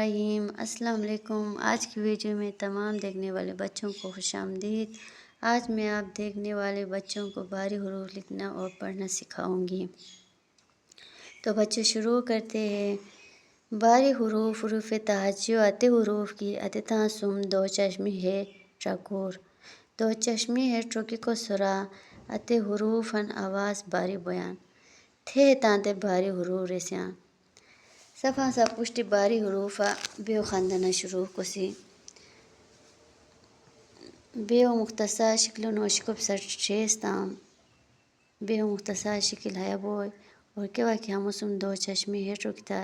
الرحیم۔ السلام علیکم۔ آج کی ویڈیو میں تمام دیکھنے والے بچوں کو خوش آمدید۔ آج میں آپ دیکھنے والے بچوں کو بھاری حروف لکھنا اور پڑھنا سکھاؤں گی۔ تو بچے شروع کرتے ہیں۔ بھاری حروف حروف تہجی آتے حروف کی اتتا سم دو چشمی ہے چکور دو چشمی ہے چوکی کو سرا اتے حروفن آواز باری بیان تھے تانتے بھاری حروف ریسیاں صفحہ سا پشتی باری حروفا بیو خاندنا شروع کسی بیو مختصر شکل نوشکب سر شیستام بیو مختصر شکل ہے بوئی اور کیوا کہ ہمسم دو چشمی ہے چکتا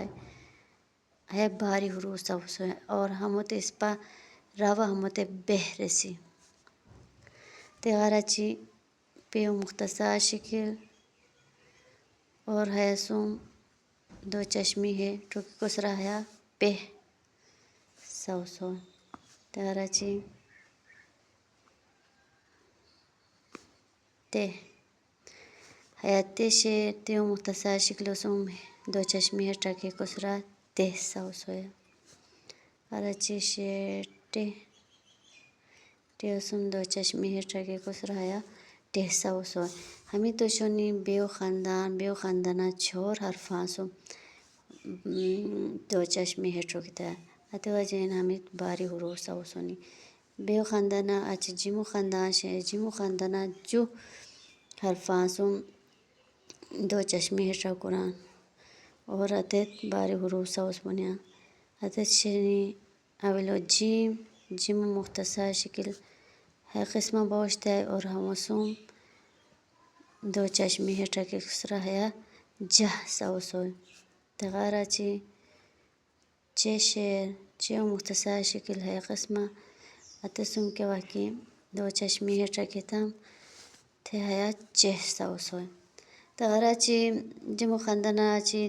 ہے بھاری حروف سب سے اور ہموتے اس پا راوا ہموتے بہ رسی تیغارا چی بیو مختصر شکل اور ہے سم دو چشمی ہے چوکی کسرا ہے پہ سو تیارا چی تے حیاتی شیر تیو مختصر شکل سم دو چشمی ہے ٹاکی کسرا تے سو ہے اراچی شیر ٹیو سم دو چشمی ہے ٹاکی کسرا ہے تے سو ہمیں تو شنی بیو خاندانا چھور حرفاں سم دو چشمی ہے چکتا ہے اتوا جین ہمیں باری حروف سو سنی بیو خاندانا اچ جیمو خاندان شے جیمو خاندانا جو حرفاں سم دو چشمی ہے چکوران اور اتت باری حروف سو بنیا اتت شنی اولو جیم مختصر شکل ہے قسمہ بوشتا ہے اور ہمسوم دو چشمی ہے ٹاکی کسرا ہے جہ سو تغارا چے شیر چیو مختصر شکل ہے قسمہ اتسم کے واقعی دو چشمی ہے ٹاکی تام تھے ہے چہ سو تغارا چی جمو خاندانا چی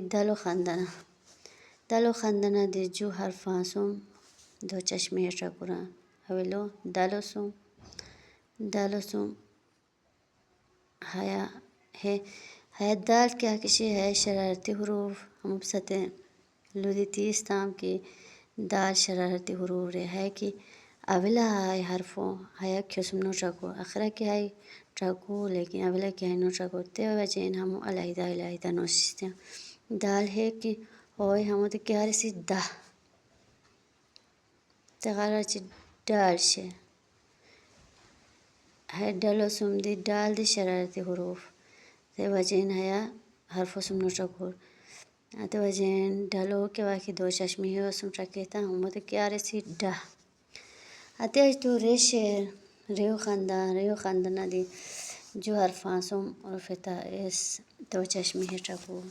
دالو خاندانا دی جو حرفاں سم دو چشمی ہے ٹاکوران اولو دالو سم ہے دال کیا کشی ہے شرارتی حروف ہم ستے لودی تیس تام کی دال شرارتی حروف رے ہے کہ اولا ہے حرفوں ہے کھسم نو چاکو اخرا کی ہے چاکو لیکن اولا کی ہے نو چاکو تیو وجین ہم علیحدہ نو سستے دال ہے کہ ہوئے ہم تو کیا رسی دا تغارا چی ڈال شے ہے ڈالو سم دی ڈال دی شرارتی حروف تے وجین ہے حرف سم نو چکور تے وجین ڈالو کے واقعی دو چشمی ہے سم چکیتا ہم تو کیا رسی ڈا اتے اج تو ریو خاندانا دی جو حرفاں سم اور فتا اس دو چشمی ہے چکور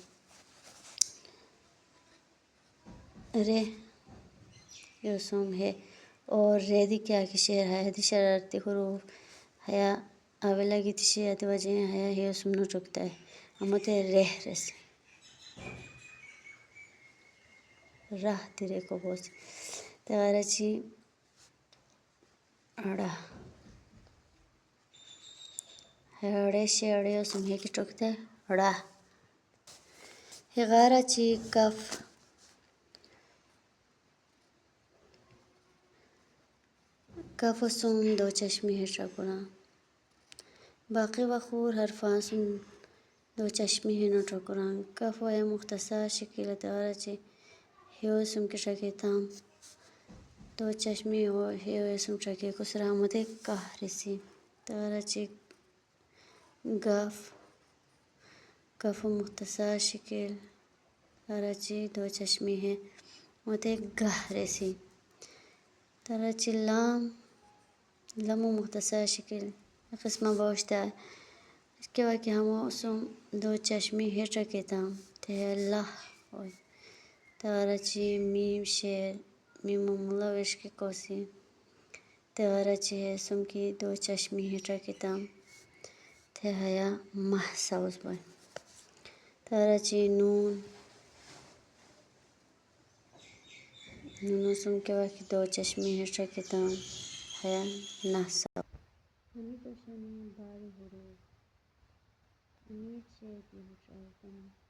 رے یو سم ہے اور رے دی کیا کی شیر ہے دی شرارتی حروف ہے اولا کی تشی تے وجین ہے سم نو چکتا ہے ہم تے رسی راہ تیرے کو بوس تغارا چی اڑا ہے اڑے شے اڑے سم ہے کی چکتا ہے اڑا ہے غارا چی کف سم دو چشمی ہے چکوران باقی وخور حرفاں سم دو چشمی ہے نو چکوران کف ہے مختصر شکل تغارا چی ہیو سم کی چکی تام دو چشمی ہو ہیو سم چکی کسرا ہمتے کہ رسی تغارا چی کف مختصر شکل تغارا چی دو چشمی ہے ہمتے گہ رسی تغارا چی لامو مختصر شکل قسمہ بوشتا ہے اس کے واقعی ہمو سم دو چشمی ہے چکی تام تھے اللہ ہوئی تغارا چی میم شیر میم ملوش کی کوسی تغارا چی ہے سم کی دو چشمی ہے چکی تام تھے ہے مہ سوز بوئی تغارا چی نون سم کے واقعی دو چشمی ہے چکی تام ہے نہ سو ہمیں تو شنی باری حروف نیچے کی ہو